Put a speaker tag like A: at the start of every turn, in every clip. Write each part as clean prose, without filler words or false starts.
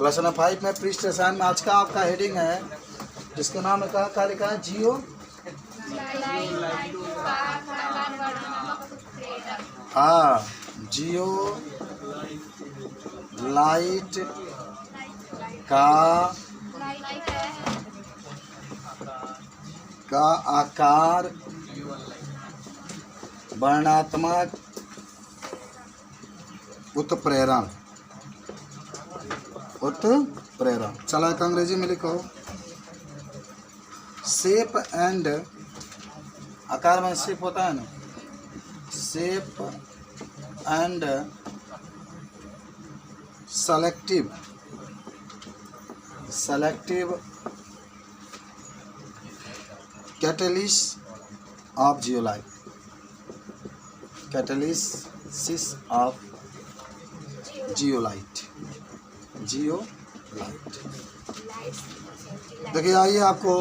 A: तो लेसन 5 में पृष्ठ रसायन में आज का आपका हेडिंग है जिसका नाम है क्या लिखा है, जियो हाँ जियो लाइट का आकार वर्णात्मक उत्प्रेरण चला एक अंग्रेजी में लिखो, शेप एंड आकार में शेप होता है ना, shape and selective catalyst of zeolite, catalysis of zeolite. देखिए आइए आपको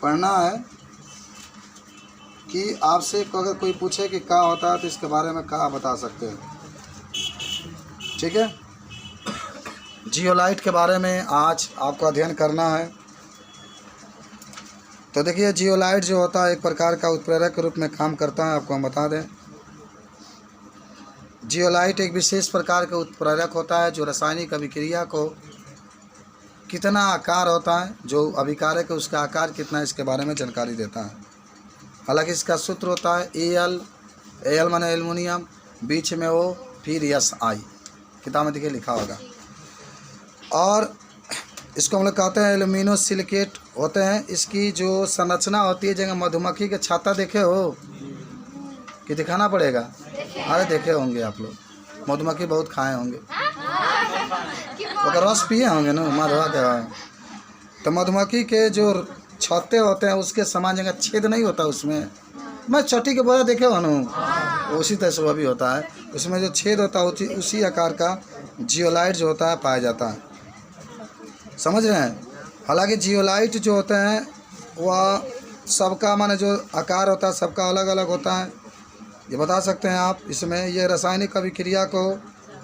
A: पढ़ना है कि आपसे अगर कोई पूछे कि क्या होता है तो इसके बारे में क्या बता सकते हैं। ठीक है, जियोलाइट के बारे में आज आपको अध्ययन करना है। तो देखिए जियोलाइट जो होता है एक प्रकार का उत्प्रेरक के रूप में काम करता है। आपको हम बता दें, जियोलाइट एक विशेष प्रकार का उत्प्रेरक होता है जो रासायनिक अभिक्रिया को कितना आकार होता है, जो अभिकारक है उसका आकार कितना है, इसके बारे में जानकारी देता है। हालांकि इसका सूत्र होता है एल माने एल्युमिनियम, बीच में ओ, फिर SI, किताब में देखिए लिखा होगा। और इसको हम लोग कहते हैं एल्यूमिनो सिलिकेट होते हैं। इसकी जो संरचना होती है, जगह मधुमक्खी के छत्ता देखे हो कि दिखाना पड़ेगा? अरे देखे होंगे आप लोग, मधुमक्खी बहुत खाए होंगे, अगर रस पिए होंगे ना मधुआ के। तो मधुमक्खी के जो छत्ते होते हैं उसके समान जगह छेद नहीं होता उसमें, मैं चट्टी के बोरा देखे हो ना, उसी तरह से वह भी होता है। उसमें जो छेद होता है उसी आकार का जियोलाइट जो होता है पाया जाता है। समझ रहे हैं? हालांकि जियोलाइट जो होते हैं वह सबका माने जो आकार होता है सबका अलग अलग होता है, ये बता सकते हैं आप। इसमें ये रासायनिक अभिक्रिया को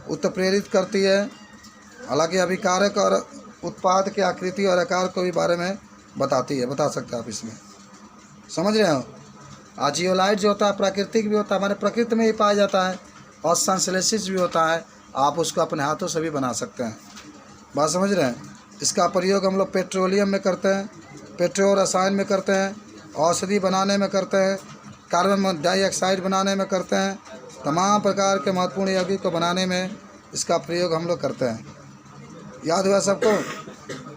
A: उत्प्रेरित करती है। हालांकि अभिकारक और उत्पाद के आकृति और आकार को भी बारे में बताती है, बता सकते हैं आप इसमें। समझ रहे हो? जियोलाइट जो होता है प्राकृतिक भी होता है, हमारे प्रकृति में ही पाया जाता है, और संश्लेषित भी होता है। आप उसको अपने हाथों से भी बना सकते हैं। बात समझ रहे हैं? इसका प्रयोग हम लोग पेट्रोलियम में करते हैं, पेट्रो रसायन में करते हैं, औषधि बनाने में करते हैं, कार्बन डाइऑक्साइड बनाने में करते हैं, तमाम प्रकार के महत्वपूर्ण यौगिक को बनाने में इसका प्रयोग हम लोग करते हैं। याद हुआ सबको?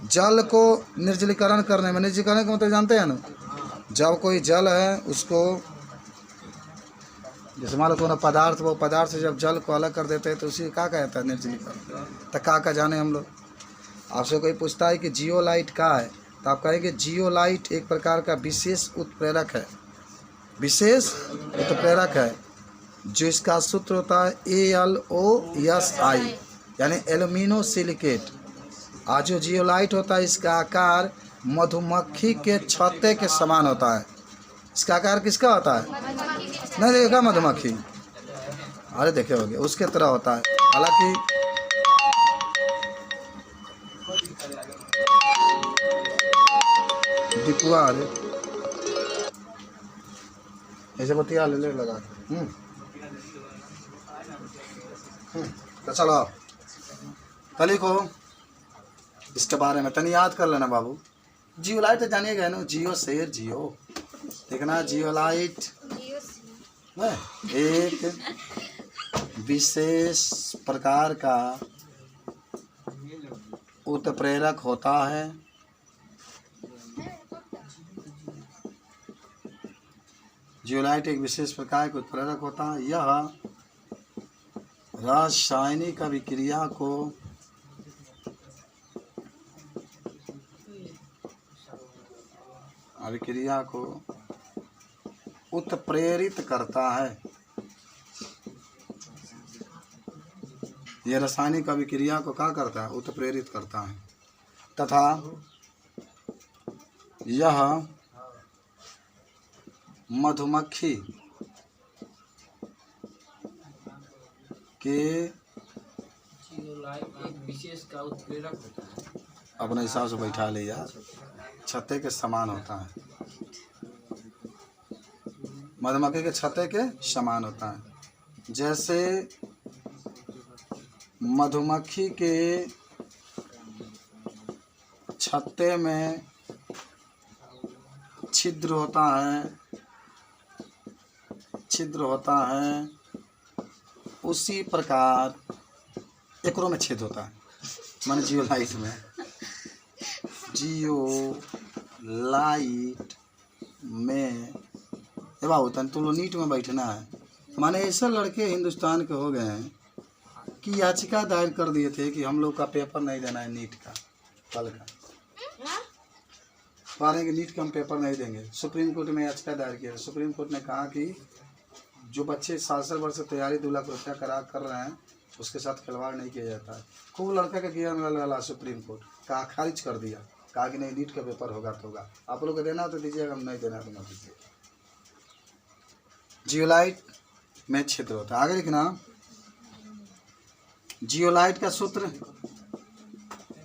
A: जल को निर्जलीकरण करने में, निर्जलीकरण का मतलब जानते हैं ना, जब कोई जल है उसको जैसे मान लो कोई पदार्थ, वो पदार्थ से जब जल को अलग कर देते हैं तो उसी का कहता है निर्जलीकरण। तो का जाने हम लोग। आपसे कोई पूछता है कि जियोलाइट क्या है, तो आप कहेंगे जियोलाइट एक प्रकार का विशेष उत्प्रेरक है, विशेष उत्प्रेरक है, जो इसका सूत्र होता है AlOSI यानी एल्यूमिनो सिलिकेट। आज जो जियोलाइट होता है इसका आकार मधुमक्खी के छत्ते के समान होता है। इसका आकार किसका होता है? नहीं देखा मधुमक्खी? अरे देखे होंगे, उसके तरह होता है। हालांकि डिपुआ ऐसे बतिया ले लगा तो चलो तली को इसके बारे में तनी याद कर लेना बाबू। जियोलाइट तो जानिए गए ना, जियो शेर जियो, देखना जियोलाइट एक विशेष प्रकार का उत्प्रेरक होता है जियोलाइट एक विशेष प्रकार का उत्प्रेरक होता है। यह रासायनिक अभिक्रिया को उत्प्रेरित करता है। यह रासायनिक अभिक्रिया को क्या करता है? उत्प्रेरित करता है। तथा यह मधुमक्खी के
B: जियोलाइट एक विशेष का उत्प्रेरक होता है।
A: अपने हिसाब से बैठा ले यार, छत्ते के समान होता है, मधुमक्खी के छत्ते के समान होता है। जैसे मधुमक्खी के छत्ते में छिद्र होता है, उसी प्रकार एकरो में छेद होता है। माने जियोलाइट में, जियोलाइट में बाबू तन तुम लोग नीट में बैठना है। माने ऐसे लड़के हिंदुस्तान के हो गए हैं कि याचिका दायर कर दिए थे कि हम लोग का पेपर नहीं देना है नीट का, कल का 12 के नीट का हम पेपर नहीं देंगे। सुप्रीम कोर्ट में याचिका दायर किया। सुप्रीम कोर्ट ने कहा कि जो बच्चे साल वर्ष से तैयारी 2 लाख रुपया कर रहे हैं उसके साथ खिलवाड़ नहीं किया जाता है। खूब लड़का का किया वाला सुप्रीम कोर्ट कहा, खारिज कर दिया, कहा कि नहीं नीट का पेपर होगा तो होगा, आप लोग को देना हो तो दीजिएगा, हम नहीं देना तो मत दीजिए। जियोलाइट में छिद्र होता है। आगे लिखना जियोलाइट का सूत्र।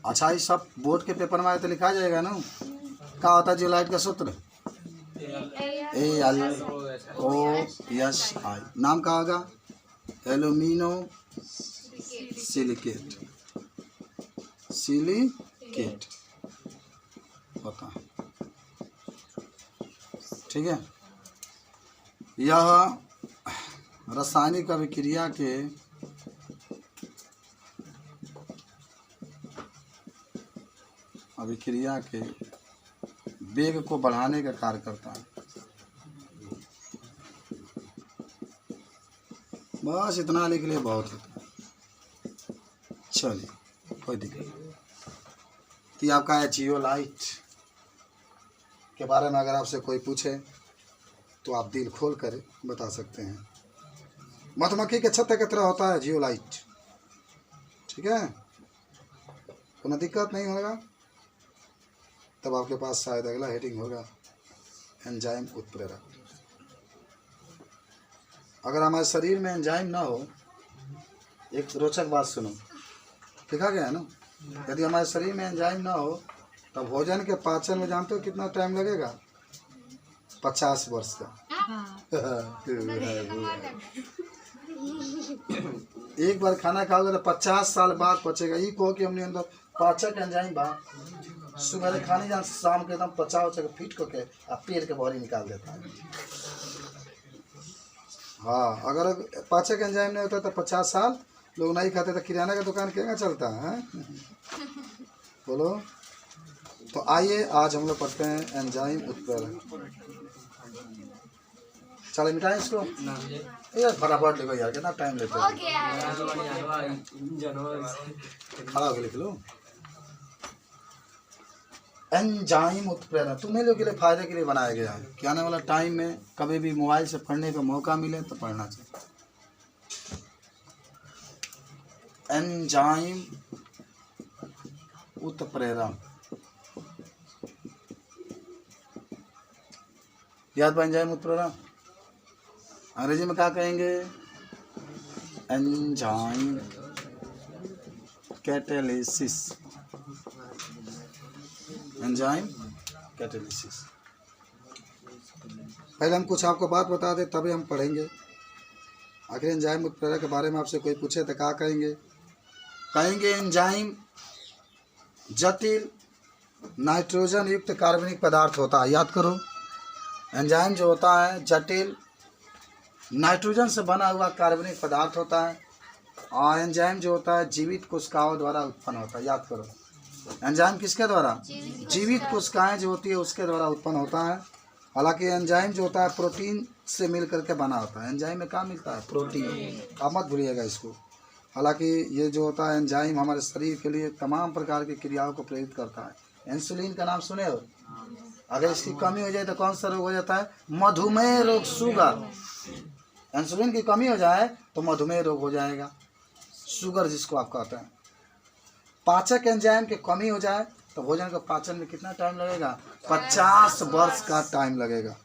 A: अच्छा ये सब बोर्ड के पेपर में आए तो लिखा जाएगा ना, क्या होता है जियोलाइट का सूत्र? AlOSI। नाम क्या होगा? एल्यूमिनो सिलिकेट होता है, ठीक है। यह रासायनिक अभिक्रिया के वेग को बढ़ाने का कार्य करता है। बस इतना लिख लिए बहुत होता है। चलिए कोई दिक्कत नहीं। तो आपका है जियोलाइट के बारे में अगर आपसे कोई पूछे तो आप दिल खोल कर बता सकते हैं। मधुमक्खी के छत्ते की तरह होता है जियोलाइट, ठीक है, कोई दिक्कत नहीं होगा। तब आपके पास शायद अगला हेडिंग होगा एंजाइम उत्प्रेरक। अगर हमारे शरीर में एंजाइम ना हो, एक रोचक बात सुनो, लिखा गया है ना, यदि हमारे शरीर में एंजाइम ना हो तो भोजन के पाचन में जानते हो कितना टाइम लगेगा? 50 वर्ष का। एक बार खाना खाओगे तो 50 साल बाद पचेगा। ये कहो कि हमने अंदर पाचक एंजाइम बा, सुबह खाने जान शाम के एकदम पचाव फिट करके आप पेट के बहरी निकाल देता है। हाँ, अगर पाचक एंजाइम नहीं होता तो 50 साल लोग नहीं खाते तो किराना का दुकान क्या चलता है? बोलो। तो आइए आज हम लोग पढ़ते हैं एंजाइम उत्प्रेरक। चलो मिटाएं इसको यार, फटाफट लिखो यार, कितना टाइम लेते हो। खड़ा होकर लिख लो। एंजाइम उत्प्रेरक तुम्हें लोग के लिए फायदे के लिए बनाया गया है कि आने वाला टाइम में कभी भी मोबाइल से पढ़ने का मौका मिले तो पढ़ना चाहिए। एंजाइम उत्प्रेरक याद बा? एंजाइम उत्प्रेरक अंग्रेजी में क्या कहेंगे? Enzyme catalysis. Enzyme catalysis. पहले हम कुछ आपको बात बता दें तभी हम पढ़ेंगे। आखिर एंजाइम उत्प्रेरक के बारे में आपसे कोई पूछे तो क्या कहेंगे? कहेंगे एंजाइम जटिल नाइट्रोजन युक्त कार्बनिक पदार्थ होता है। याद करो, एंजाइम जो होता है जटिल नाइट्रोजन से बना हुआ कार्बनिक पदार्थ होता है। और एंजाइम जो होता है जीवित कोशिकाओं द्वारा उत्पन्न होता है। याद करो, एंजाइम किसके द्वारा? जीवित कोशिकाएं जो होती है उसके द्वारा उत्पन्न होता है। हालांकि एंजाइम जो होता है प्रोटीन से मिल करके बना होता है। एंजाइम में क्या मिलता है? प्रोटीन। आप मत भूलिएगा इसको। हालांकि ये जो होता है एंजाइम हमारे शरीर के लिए तमाम प्रकार की क्रियाओं को प्रेरित करता है। इंसुलिन का नाम सुने हो? अगर इसकी कमी हो जाए तो कौन सा रोग हो जाता है? मधुमेह रोग, शुगर। इंसुलिन की कमी हो जाए तो मधुमेह रोग हो जाएगा, शुगर जिसको आप कहते हैं। पाचक एंजाइम की कमी हो जाए तो भोजन का पाचन में कितना टाइम लगेगा? 50 वर्ष का टाइम लगेगा।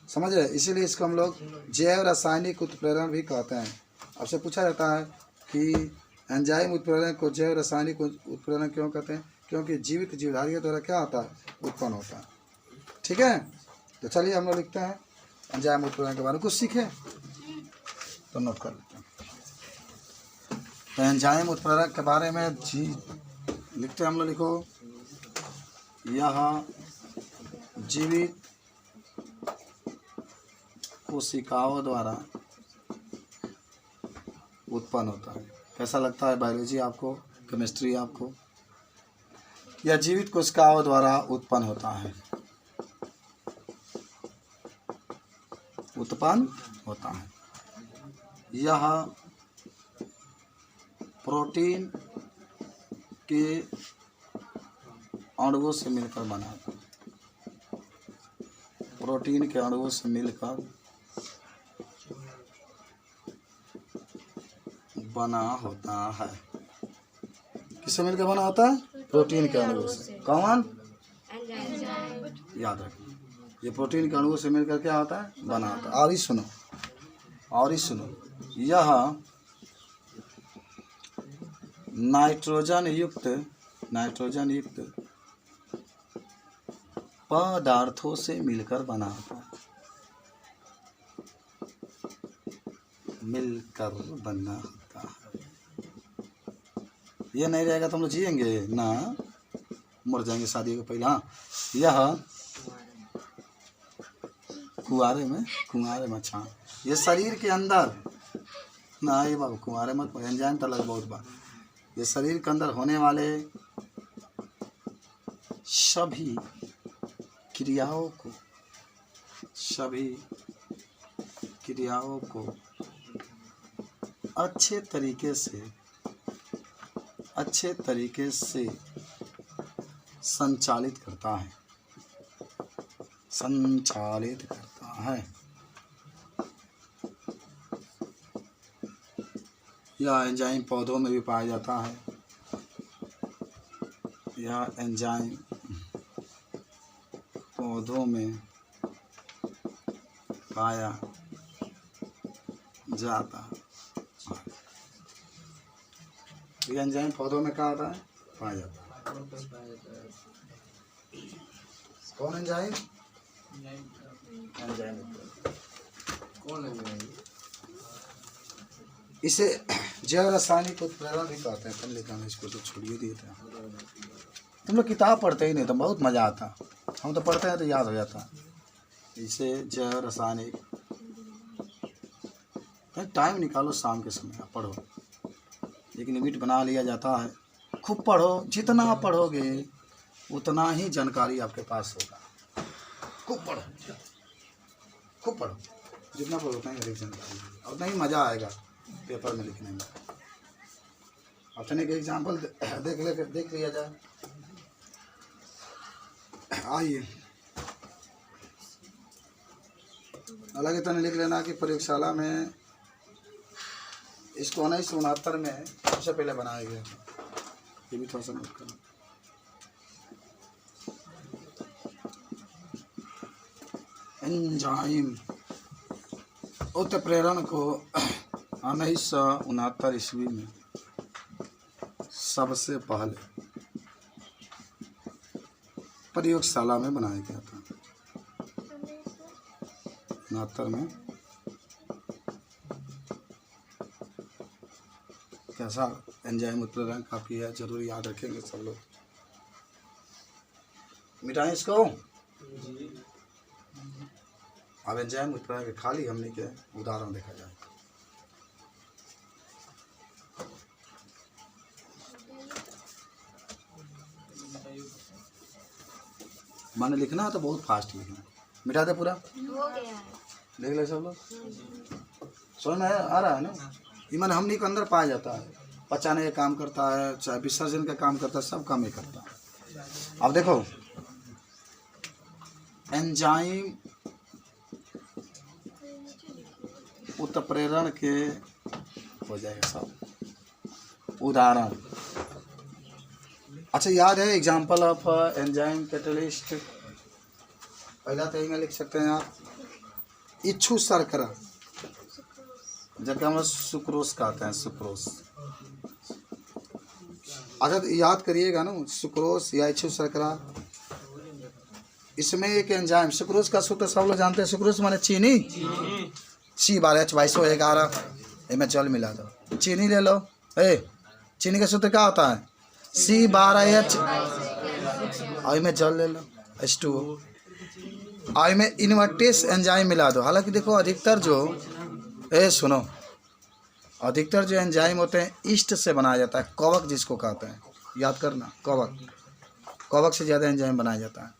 A: समझ रहे? इसीलिए इसको हम लोग जैव रासायनिक उत्प्रेरण भी कहते हैं। आपसे पूछा जाता है कि एंजाइम उत्प्रेरक को जैव रासायनिक उत्प्रेरक क्यों कहते हैं? क्योंकि जीवित जीवधारियों द्वारा क्या होता है? उत्पन्न होता है। ठीक है, तो चलिए हम लोग लिखते हैं एंजाइम उत्प्रेरक के बारे में कुछ सीखे तो नोट कर लेते हैं। तो एंजाइम उत्प्रेरक के बारे में लिखते हैं हम लोग। लिखो, यह जीवित कोशिकाओं द्वारा उत्पन्न होता है। कैसा लगता है बायोलॉजी आपको, केमिस्ट्री आपको? यह जीवित कोशिकाओं द्वारा उत्पन्न होता है, उत्पन्न होता है। यह प्रोटीन के अणुओं से मिलकर बना है, प्रोटीन के अणुओं से मिलकर बना होता है। किससे मिलकर बना होता है? प्रोटीन के अणुओं से। कौन? याद रखिए, ये प्रोटीन के अणुओं से मिलकर क्या होता है? बना होता है। और ही सुनो, और ही सुनो, यह नाइट्रोजन युक्त पदार्थों से मिलकर बना होता है, मिलकर बनना होता है। ये नहीं रहेगा तो हम लोग जिएंगे ना, मर जाएंगे शादी के पहले। हाँ, यह कुआरे में अच्छा, ये शरीर के अंदर ना, ये बाबू कुआरे मत, एंजाइम तो अलग बहुत बात। ये शरीर के अंदर होने वाले सभी क्रियाओं को अच्छे तरीके से संचालित करता है। यह एंजाइम पौधों में भी पाया जाता है। यह एंजाइम पौधों में पाया जाता है। ये एंजाइम पौधों में क्या होता है? पाया जाता है। कौन एंजाइम? एंजाइम
B: कौन है?
A: इसे जैव रासायनिक उत्प्रेरण भी कहते हैं। पढ़ लिखा है इसको तो छोड़िए दिए थे। तुम लोग किताब पढ़ते ही नहीं तो बहुत मज़ा आता, हम तो पढ़ते हैं तो याद हो जाता। इसे जैव रासायनिक, टाइम निकालो शाम के समय पढ़ो, एक लिमिट बना लिया जाता है। खूब पढ़ो, जितना पढ़ोगे उतना ही जानकारी आपके पास होगा। खूब पढ़ो, जितना पढ़ो उतना ही अधिक जानकारी, उतना ही मज़ा आएगा पेपर में लिखने में। अपने एक एग्जाम्पल देख लिया जाए। आइए, अलग तरह लिख लेना कि प्रयोगशाला में इसको 1969 में सबसे पहले बनाया गया था। ये भी थोड़ा सा नोट करना। एंजाइम उत्प्रेरण को 1969 ईस्वी में सबसे पहले प्रयोगशाला में बनाया गया था। 69 में कैसा एंजाइम उत्प्रेरण काफ़ी है, जरूर याद रखेंगे सब लोग। मिटाएं इसको। अब एंजाइम उत्प्रेरण के खाली हमने के उदाहरण देखा जाए। माने लिखना है तो बहुत फास्ट लिखना। मिटा दे पूरा,
C: हो गया।
A: देख ले सब लोग। समझ में आ रहा है ना? ये माने हमने के अंदर पाया जाता है, पचाने का काम करता है, चाहे विसर्जन का काम करता है, सब काम ही करता है। अब देखो, एंजाइम उत्प्रेरण के हो जाएगा सब उदाहरण। अच्छा, याद है एग्जाम्पल ऑफ एंजाइम कैटलिस्ट? पहला तो यही में लिख सकते हैं आप, इच्छू शर्करा, जबकि हम लोग सुक्रोज कहते हैं, सुक्रोज। अच्छा तो याद करिएगा ना, सुक्रोज या इच्छु शर्करा, इसमें एक एंजाइम, सुक्रोज का सूत्र सब लोग जानते हैं। सुक्रोज माने चीनी, C12H211, इनमें जल मिला दो। चीनी ले लो, चीनी का सूत्र क्या होता है? C12H, और में जल ले लो H2O, और में इन्वर्टेस एंजाइम मिला दो। हालांकि देखो अधिकतर जो सुनो, अधिकतर जो एंजाइम होते हैं ईस्ट से बनाया जाता है, कवक जिसको कहते हैं, याद करना, कवक, कवक से ज़्यादा एंजाइम बनाया जाता है।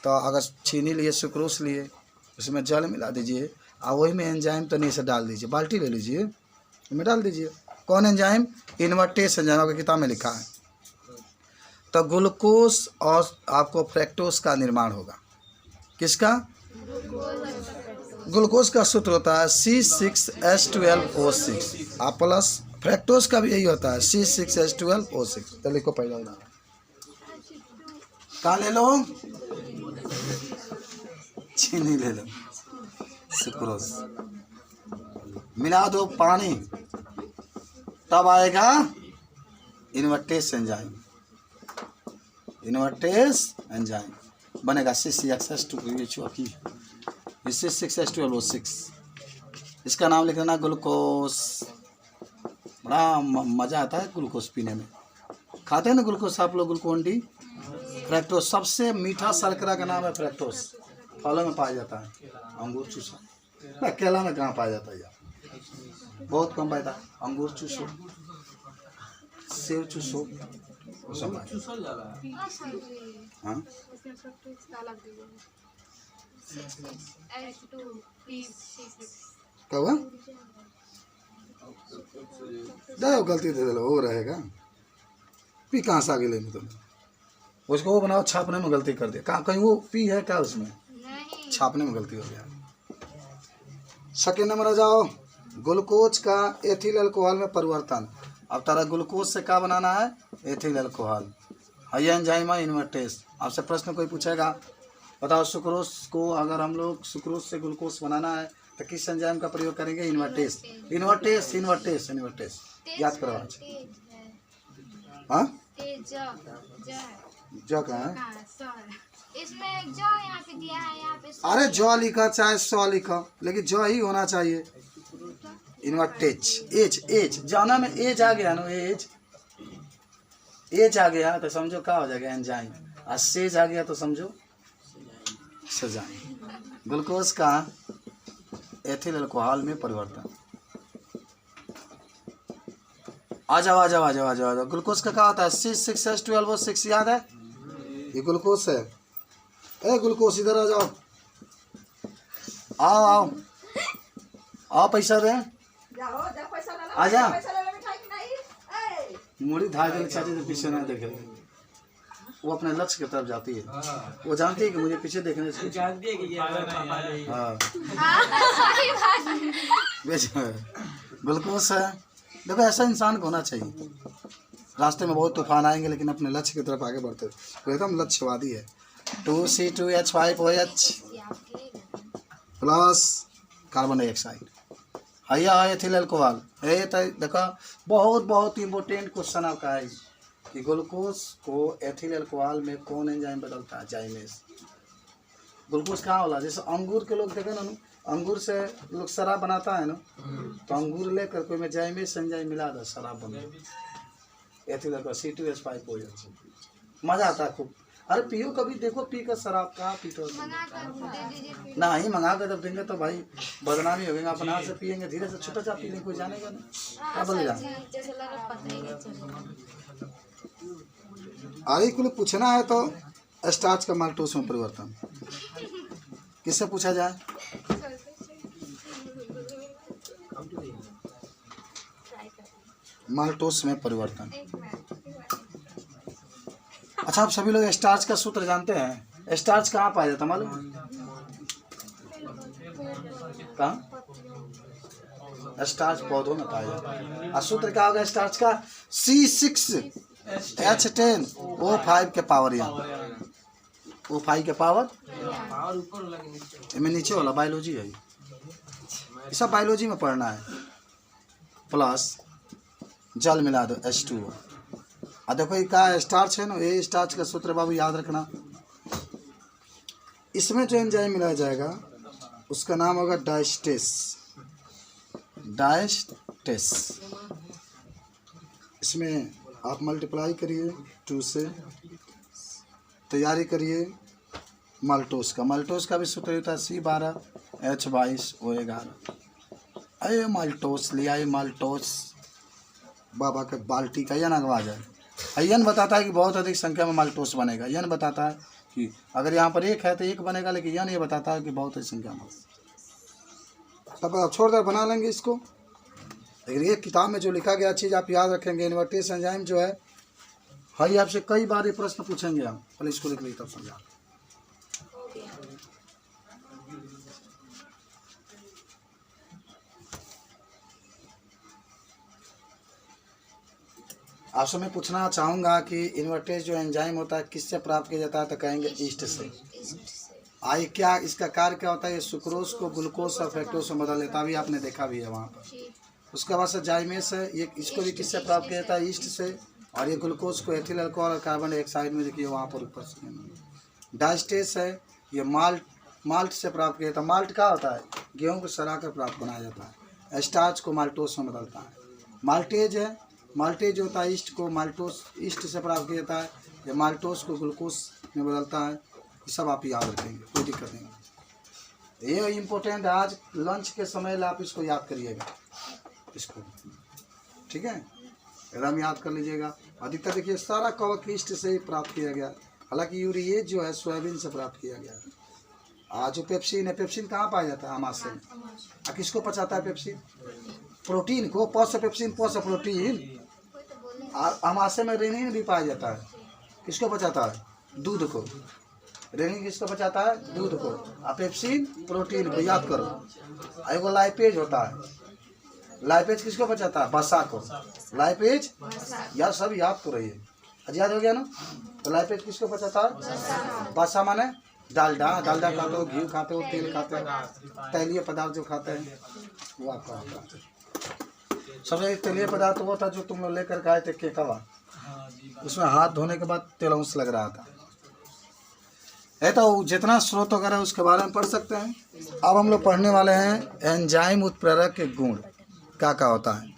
A: तो अगर चीनी लिए, सुक्रोज लिए, उसमें जल मिला दीजिए और वही में एंजाइम तो नहीं से डाल दीजिए, बाल्टी ले लीजिए, उसमें डाल दीजिए। कौन एंजाइम? इन्वर्टेस एंजाइम, आपकी किताब में लिखा है। तो ग्लूकोज और आपको फ्रैक्टोज का निर्माण होगा। किसका? ग्लूकोज का सूत्र होता है C6H12O6, आप प्लस फ्रैक्टोज का भी यही होता है C6H12O6। तो लिखो पहला उदाहरण, कहाँ ले लो? चीनी ले लो, सुक्रोज मिला दो पानी, तब आएगा इन्वर्टेस एंजाइम, इन्वर्टेस एंजाइम बनेगा C6H12O6, इससे 6H12O6। इसका नाम लिख लेना ग्लूकोज। बड़ा मज़ा आता है ग्लूकोज पीने में। खाते हैं ना ग्लूकोज आप लोग, ग्लूकोन डी। फ्रैक्टोज सबसे मीठा शर्करा का नाम है फ्रैक्टोज। फलों में पाया जाता है, अंगूर चूसो, केला में कहाँ पाया जाता है यार, बहुत कम पाया था। अंगूर चूसो, सेब चूसो, वो सब हाँ क्या हुआ? दो गलती दे दो, वो रहेगा। पी कहाँ से आगे लेने तुम, उसको वो बनाओ, छापने में गलती कर दिया। कहाँ कहीं वो पी है क्या, उसमें छापने में गलती हो गया। सेकेंड नंबर आ जाओ, ग्लूकोज का एथिल अल्कोहल में परिवर्तन। अब तारा ग्लूकोज से क्या बनाना है? Ethyl alcohol. ये एंजाइम है इन्वर्टेस। आपसे प्रश्न कोई पूछेगा, बताओ सुक्रोज को अगर हम लोग सुक्रोज से ग्लूकोज बनाना है तो किस एंजाइम का प्रयोग करेंगे? Invertase, invertase, invertase, invertase. याद करो आज। हाँ जो कहाँ है?
C: इसमें जो यहाँ पे दिया है, यहाँ पे
A: अरे जो लिखा चाहे 100 लिखा, लेकिन जो ही होना चाहिए। इन्वर्टेज, एज, एज जाना में एज आ गया ना, एज, एज आ गया तो समझो क्या हो जाएगा? एंजाइम। और सेज आ गया तो समझो सजाइम। ग्लूकोज का एथिल अल्कोहल में परिवर्तन। आ जाओ आ जाओ आ जाओ आ जाओ आ जाओ। ग्लूकोज का क्या होता है? C6H12O6, याद है? ये ग्लूकोज है। ए ग्लूकोज इधर आ जाओ, आओ आओ आओ, पैसा दे, आ जा। मुड़ी धागे चाची तो पीछे ना देखे, वो अपने लक्ष्य की तरफ जाती है। वो जानती है कि मुझे पीछे देखने से, जानती है कि ये हाँ ग्लूकोज है। देखो ऐसा इंसान को होना चाहिए। रास्ते में बहुत तूफान आएंगे लेकिन अपने लक्ष्य की तरफ आगे बढ़ते, वो एकदम लक्ष्यवादी है। 2C2H5OH प्लस कार्बन डाइऑक्साइड, हैया है एथिल अल्कोहल। देखो बहुत बहुत इम्पोर्टेंट क्वेश्चन आपका है कि ग्लूकोज को एथिल अल्कोहल में कौन एंजाइम बदलता है? जाइमेज। ग्लूकोज कहाँ होला? जैसे अंगूर के लोग देखे ना, अंगूर से लोग शराब बनाता है ना, तो अंगूर लेकर कोई में जाइमेज एंजाइम मिला दो, शराब बन एथिल अल्कोहल C2H5OH। मज़ा आता है खूब। अरे पियो कभी, देखो पी कर शराब कहाँ पीते हो ना ही, मंगा कर जब देंगे तो भाई बदनामी हो गएगा। अपना से पियेंगे, धीरे से छोटा चा पी लेंगे, कोई जानेगा नहीं क्या बोलेगा। अरे कुल पूछना है तो स्टार्च का माल्टोस में परिवर्तन किससे पूछा जाए? माल्टोस में परिवर्तन। अच्छा, आप सभी लोग स्टार्च का सूत्र जानते हैं? स्टार्च कहाँ पाया जाता मालूम? कहाँ? स्टार्च पौधों में पाया जाता है। और सूत्र क्या होगा स्टार्च का? C6H10O5 के पावर, या O5 के पावर में नीचे वाला बायोलॉजी है, ये सब बायोलॉजी में पढ़ना है। प्लस जल मिला दो H2O, देखो ये क्या स्टार्च है ना, ये स्टार्च का सूत्र बाबू याद रखना। इसमें जो एंजाइम मिलाया जाएगा उसका नाम होगा डायस्टेस। डायस्टेस। इसमें आप मल्टीप्लाई करिए 2 से, तैयारी करिए माल्टोस का। माल्टोस का भी सूत्र होता है C12H22O11। अरे माल्टोस लिया, ये माल्टोस बाबा के बाल्टी का यन अगवा जाए। यन बताता है कि बहुत अधिक संख्या में माल्टोस बनेगा। यन बताता है कि अगर यहाँ पर 1 है तो 1 बनेगा, लेकिन यन ये बताता है कि बहुत अधिक संख्या में। तब आप छोड़ दे, बना लेंगे इसको। लेकिन ये किताब में जो लिखा गया चीज़ आप याद रखेंगे। इन्वर्टेस एंजाइम जो है, हाँ, ये आपसे कई बार ये प्रश्न पूछेंगे आप, पहले इसको लिख लीजिए तब समझा। आपसे मैं पूछना चाहूँगा कि इन्वर्टेस जो एंजाइम होता है किससे प्राप्त किया जाता है, तो कहेंगे ईस्ट से। आई क्या इसका कार्य क्या होता है, ये सुक्रोज को ग्लूकोज और फ्रक्टोज में बदल देता है, अभी आपने देखा भी है वहाँ पर। उसके बाद से जाइमेस है, ये इसको भी किससे प्राप्त किया जाता है, ईस्ट से। और ये ग्लूकोज को एथिल अल्कोहल और कार्बन डाइऑक्साइड में देखिए वहाँ पर ऊपर से। डायस्टेस है, ये माल्ट से प्राप्त किया जाता है। माल्ट क्या होता है, गेहूँ को सड़ा कर प्राप्त बनाया जाता है। स्टार्च को माल्टोस में बदलता है। माल्टेज है, माल्टेज होता है ईस्ट को माल्टोस, ईस्ट से प्राप्त किया जाता है। ये माल्टोस को ग्लूकोज में बदलता है। ये सब आप याद रखेंगे, कोई दिक्कत नहीं। ये इम्पोर्टेंट, आज लंच के समय आप इसको याद करिएगा इसको, ठीक है, एकदम याद कर लीजिएगा। अधिकतर देखिए सारा कवक ईस्ट से ही प्राप्त किया गया। हालांकि यूरिएज जो है सोयाबीन से प्राप्त किया गया। जो पेप्सिन है, पेप्सिन कहाँ पाया जाता है, अमाशय में। किसको पचाता है पेप्सिन, प्रोटीन को। पौष पेप्सिन, पौष प्रोटीन। और अमाशय में रेनिन भी पाया जाता है। किसको पचाता है, दूध को। रेनिन किसको पचाता है, दूध को। और पेप्सिन प्रोटीन को, याद करो। एगो लाइपेज होता है, लाइपेज किसको पचाता है, वसा को। लाइपेज, यार सब याद करो, ये याद हो गया ना। तो लाइपेज किसको पचाता है, वसा माने डालडा। डालडा खाते हो, घी खाते हो, तेल खाते हो, तैलीय पदार्थ जो खाते हैं वो आपका होता है। सबसे तेलीय पदार्थ वो था जो तुम लोग लेकर के आए थे केकवा, उसमें हाथ धोने के बाद तेल अंश लग रहा था। तो जितना स्रोत वगैरह उसके बारे में पढ़ सकते हैं। अब हम लोग पढ़ने वाले हैं एंजाइम उत्प्रेरक के गुण क्या होता है।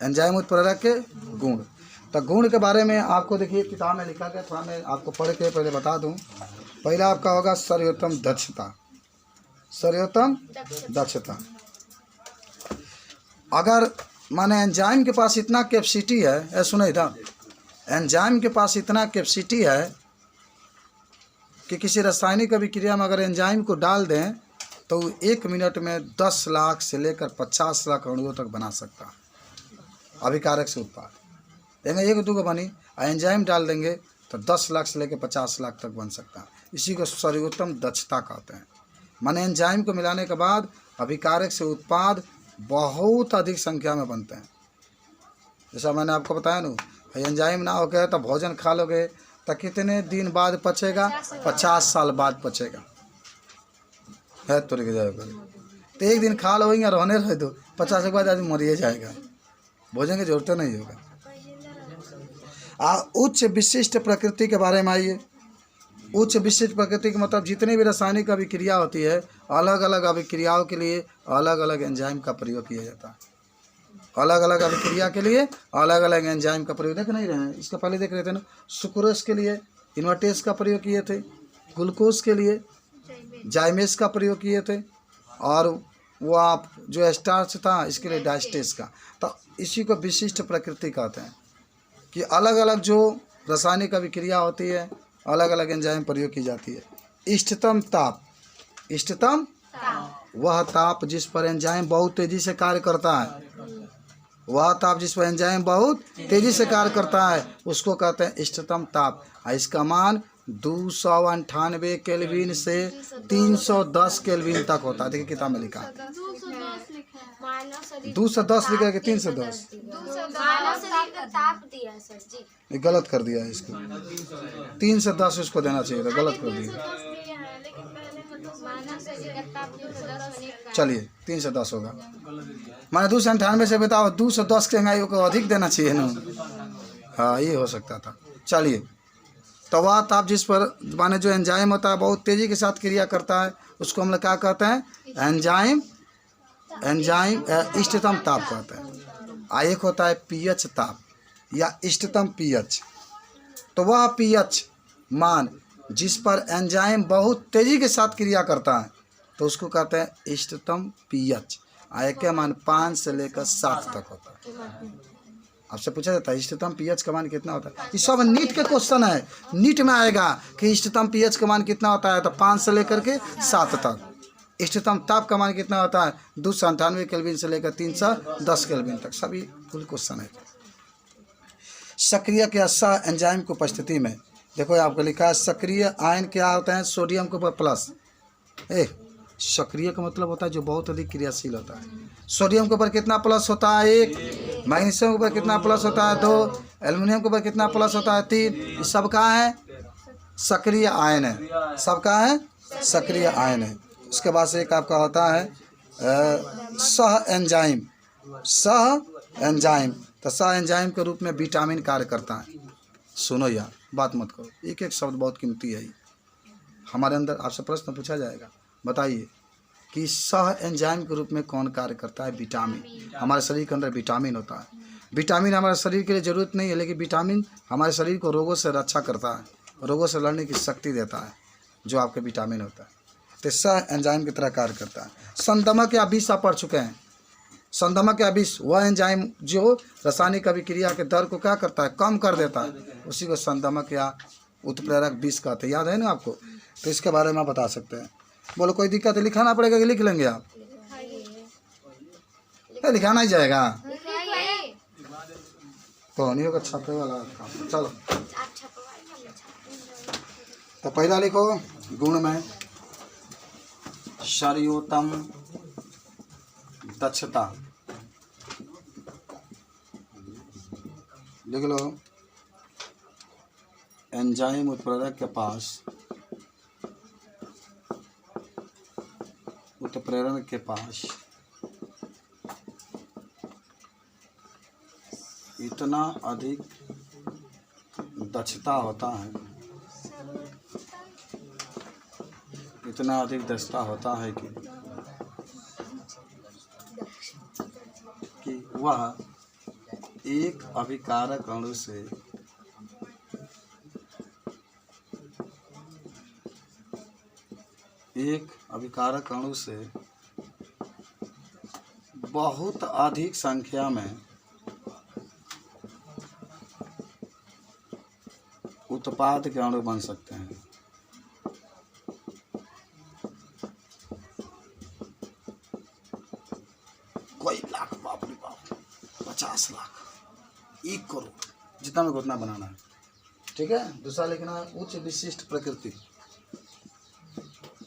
A: एंजाइम उत्प्रेरक के गुण, तो गुण के बारे में आपको देखिए किताब में लिखा गया, थोड़ा मैं आपको पढ़ के पहले बता दूं। पहला आपका होगा सर्वोत्तम दक्षता। सर्वोत्तम दक्षता, अगर माने एंजाइम के पास इतना कैपेसिटी है, सुनो इधर, एंजाइम के पास इतना कैपेसिटी है कि किसी रासायनिक अभिक्रिया में अगर एंजाइम को डाल दें तो 1 मिनट में 10 लाख से लेकर 50 लाख अणुओं तक बना सकता है अभिकारक से उत्पाद। देंगे 1-2 बनी, एंजाइम डाल देंगे तो 10 लाख से लेकर 50 लाख तक बन सकता है। इसी को सर्वोत्तम दक्षता कहते हैं। माने एंजाइम को मिलाने के बाद अभिकारक से उत्पाद बहुत अधिक संख्या में बनते हैं। जैसा मैंने आपको बताया ना, एंजाइम ना हो गए तो भोजन खा लोगे तो कितने दिन बाद पचेगा, 50 साल बाद पचेगा। है तो तो 1 दिन खा लोगे और रहने रहे दो, 50 के बाद आदमी मरिए जाएगा, भोजन की जरूरत नहीं होगा। उच्च विशिष्ट प्रकृति के बारे में आइए। उच्च विशिष्ट प्रकृति का मतलब जितनी भी रासायनिक अभिक्रिया होती है, अलग अलग अभिक्रियाओं के लिए अलग अलग एंजाइम का प्रयोग किया जाता है। अलग अलग अभिक्रिया के लिए अलग अलग एंजाइम का प्रयोग देख नहीं रहे हैं, इसका पहले देख रहे थे ना। सुक्रोज के लिए इन्वर्टेस का प्रयोग किए थे, ग्लूकोज के लिए जाइमेस का प्रयोग किए थे, और वो आप जो स्टार्च था इसके लिए डायस्टेस का। तो इसी को विशिष्ट प्रकृति कहते हैं कि अलग अलग जो रासायनिक अभिक्रिया होती है अलग अलग एंजाइम प्रयोग की जाती है। इष्टतम ताप, इष्टतम वह ताप जिस पर एंजाइम बहुत तेजी से कार्य करता है, वह ताप जिस पर एंजाइम बहुत तेजी से कार्य करता है उसको कहते हैं इष्टतम ताप। इसका मान 298 केल्विन से 310 केल्विन तक होता है। देखिए किताब में लिखा है 210 लिखा है कि 310, ये गलत कर दिया है इसको, 310 उसको देना चाहिए था, गलत कर दिया। चलिए 310 होगा, मैंने 298 से बताओ 210 के को अधिक देना चाहिए ना, हाँ ये हो सकता था। चलिए, तो वह ताप जिस पर माने जो एंजाइम होता है बहुत तेज़ी के साथ क्रिया करता है उसको हम लोग क्या कहते हैं? एंजाइम। एंजाइम इष्टतम ताप कहते हैं। एक होता है पीएच ताप या इष्टतम पीएच। तो वह पीएच मान जिस पर एंजाइम बहुत तेज़ी के साथ क्रिया करता है तो उसको कहते हैं इष्टतम पीएच। एक का मान 5 से लेकर 7 तक होता है। आपसे पूछा जाता है इष्टतम पीएच का मान कितना होता है? ये सब नीट के क्वेश्चन है। नीट में आएगा कि इष्टतम पीएच का मान कितना होता है, तो 5 से लेकर के 7 तक। इष्टतम ताप का मान कितना होता है? 298 केल्विन से लेकर 310 केल्विन तक। सभी फुल क्वेश्चन है। सक्रिय के सह एंजाइम की उपस्थिति में देखो आपको लिखा है सक्रिय आयन क्या होता है? सोडियम के ऊपर प्लस। सक्रिय का मतलब होता है जो बहुत अधिक क्रियाशील होता है। सोडियम के ऊपर कितना प्लस होता है? 1। मैग्नीशियम के ऊपर कितना प्लस होता है? 2। एल्युमिनियम के ऊपर कितना प्लस होता है? 3। ये सब का है? सक्रिय आयन है। सब का है? सक्रिय आयन है। उसके बाद से एक आपका होता है सह एंजाइम। सह एंजाइम, तो सह एंजाइम के रूप में विटामिन कार्य करता है। सुनो यार, बात मत करो, एक एक शब्द बहुत कीमती है। हमारे अंदर आपसे प्रश्न पूछा जाएगा, बताइए कि सह एंजाइम के रूप में कौन कार्य करता है? विटामिन। हमारे शरीर के अंदर विटामिन होता है। विटामिन हमारे शरीर के लिए ज़रूरत नहीं है, लेकिन विटामिन हमारे शरीर को रोगों से रक्षा करता है, रोगों से लड़ने की शक्ति देता है, जो आपके विटामिन होता है। तो सह एंजाइम की तरह कार्य करता है। संदमक या विष आप पढ़ चुके हैं। संदमक या विष वह एंजाइम जो रासायनिक अभिक्रिया के दर को क्या करता है? कम कर देता है। उसी को संदमक या उत्प्रेरक विष कहते हैं। याद है ना आपको? तो इसके बारे में आप बता सकते हैं। बोलो, कोई दिक्कत है? लिखाना पड़ेगा कि लिख लेंगे आप? लिखाना ही जाएगा तो नहीं होगा छापे वाला काम। चलो, तो पहला लिखो गुण में सर्वोत्तम दक्षता। लिख लो, एंजाइम उत्प्रेरक के पास उत्प्रेरण के पास इतना अधिक दक्षता होता है, इतना अधिक दक्षता होता है कि वह एक अभिकारक अणु से बहुत अधिक संख्या में उत्पाद के अणु बन सकते हैं। कोई लाख, बाप रे बाप, 50 लाख, 1 करोड़, जितना में उतना बनाना है। ठीक है। दूसरा लिखना है उच्च विशिष्ट प्रकृति।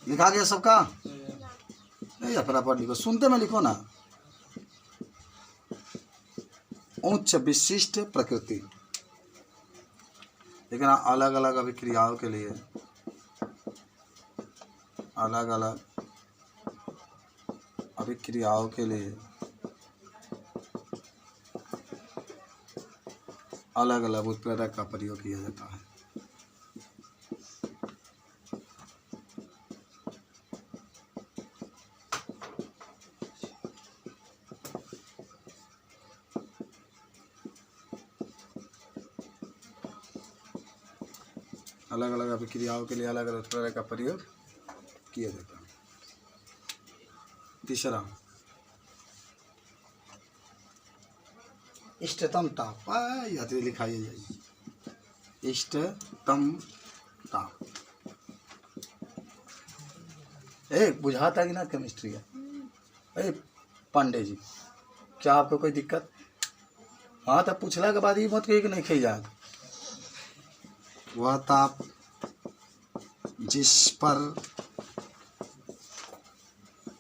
A: लिखा गया सबका? नहीं, या फटाफट लिखो, सुनते में लिखो ना। उच्च विशिष्ट प्रकृति लिखना। अलग अलग अभिक्रियाओं के लिए अलग अलग अभिक्रियाओं के लिए अलग अलग उत्प्रेरक का प्रयोग किया जाता है। अलग अलग अभिक्रियाओं के लिए अलग अलग उत्प्रेरक का प्रयोग किया जाता है। तीसरा, इष्टतम ताप। या तो लिखाइए जाइए, इष्टतम ताप। बुझाता कि ना केमिस्ट्री है? पांडे जी, क्या आपको कोई दिक्कत? हाँ, तब पूछला के बाद ही मत कहिए कि नहीं खाई जाए। वह ताप जिस पर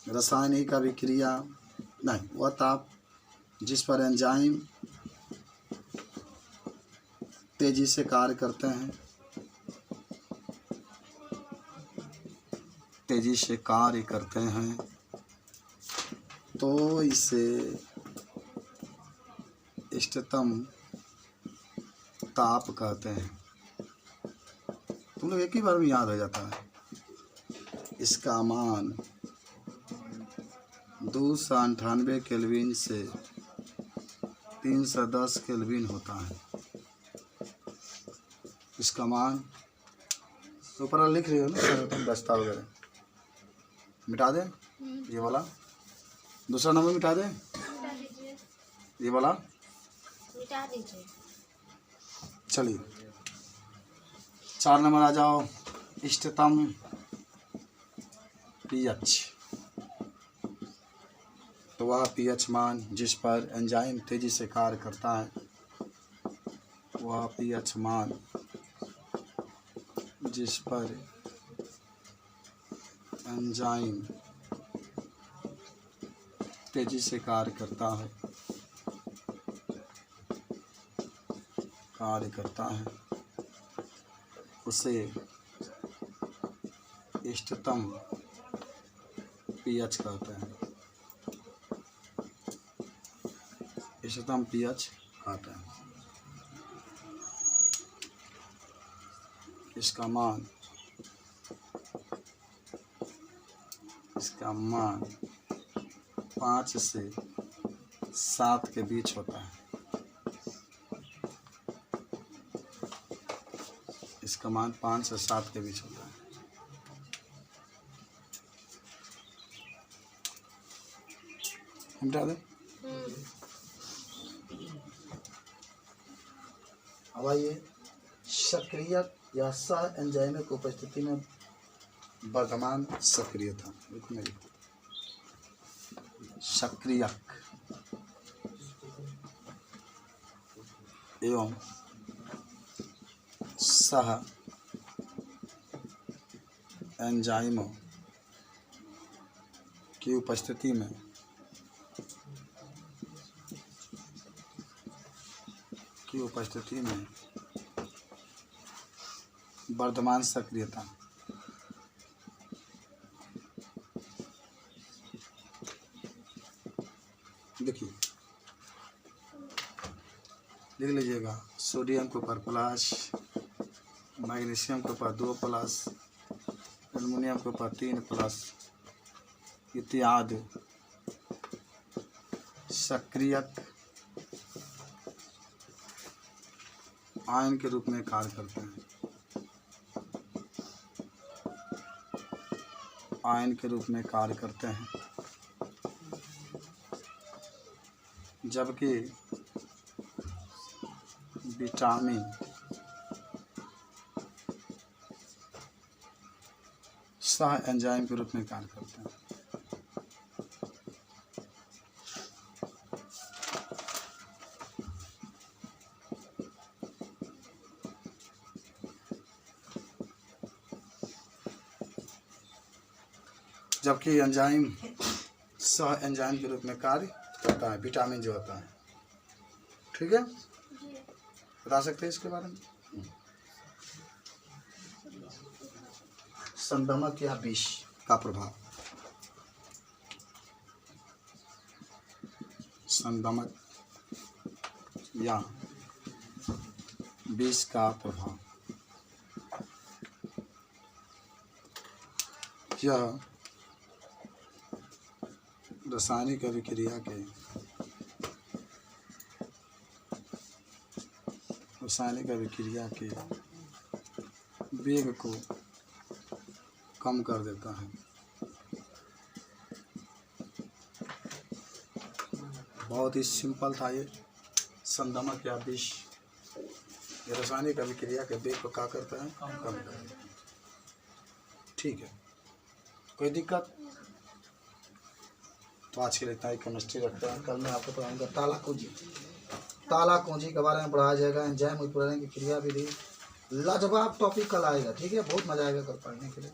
A: रासायनिक अभिक्रिया नहीं, वह ताप जिस पर एंजाइम तेजी से कार्य करते हैं, तेजी से कार्य करते हैं, तो इसे इष्टतम ताप कहते हैं। तुम लोग एक ही बार में याद हो जाता है। इसका मान 298 केल्विन से 310 केल्विन होता है। इसका मान ऊपर लिख रही हो ना सर, तुम बस्ता वगैरह मिटा दें। ये वाला दूसरा नंबर मिटा दें,
C: मिटा दीजिए,
A: ये वाला
C: मिटा दीजिए।
A: चलिए 4 नंबर आ जाओ। इष्टतम पीएच, तो वह पीएच मान जिस पर एंजाइम तेजी से कार्य करता है, वह पीएच मान जिस पर एंजाइम तेजी से कार्य करता है उसे इष्टतम पीएच कहते हैं। इष्टतम पीएच कहते हैं। इसका मान 5 से 7 के बीच होता है। इसका मान 5 से 7 के बीच होता है। मिटा दें। अब आइए सक्रियक या सह एंजाइमिक उपस्थिति में वर्तमान सक्रियता। सक्रियक एवं सह एंजाइमों की उपस्थिति में वर्तमान सक्रियता। देखिए लिख लीजिएगा। सोडियम के ऊपर प्लस, मैग्नीशियम के ऊपर 2 प्लस, एल्युमिनियम के ऊपर 3 प्लस इत्यादि सक्रियक आयन के रूप में कार्य करते हैं। आयन के रूप में कार्य करते हैं, जबकि विटामिन सह एंजाइम के रूप में कार्य करते हैं। जबकि एंजाइम सह एंजाइम के रूप में कार्य करता है, विटामिन जो होता है। ठीक है, बता सकते हैं इसके बारे में? संदमक या विष का प्रभाव। संदमक या विष का प्रभाव। यह रासायनिक अभिक्रिया के वेग को कम कर देता है। बहुत ही सिंपल था ये। संदमक या विष ये रासायनिक अभिक्रिया के वेग को क्या करता है? कम करता है। ठीक है, कोई दिक्कत? तो आज के लिए इतना ही केमिस्ट्री रखते हैं। कल मैं आपको पढ़ाऊंगा ताला कुंजी। ताला कुंजी के बारे में पढ़ाया जाएगा। एंजाइम उत्प्रेरण की क्रिया विधि। लाजवाब टॉपिक कल आएगा। ठीक है, बहुत मजा आएगा कल पढ़ने के लिए।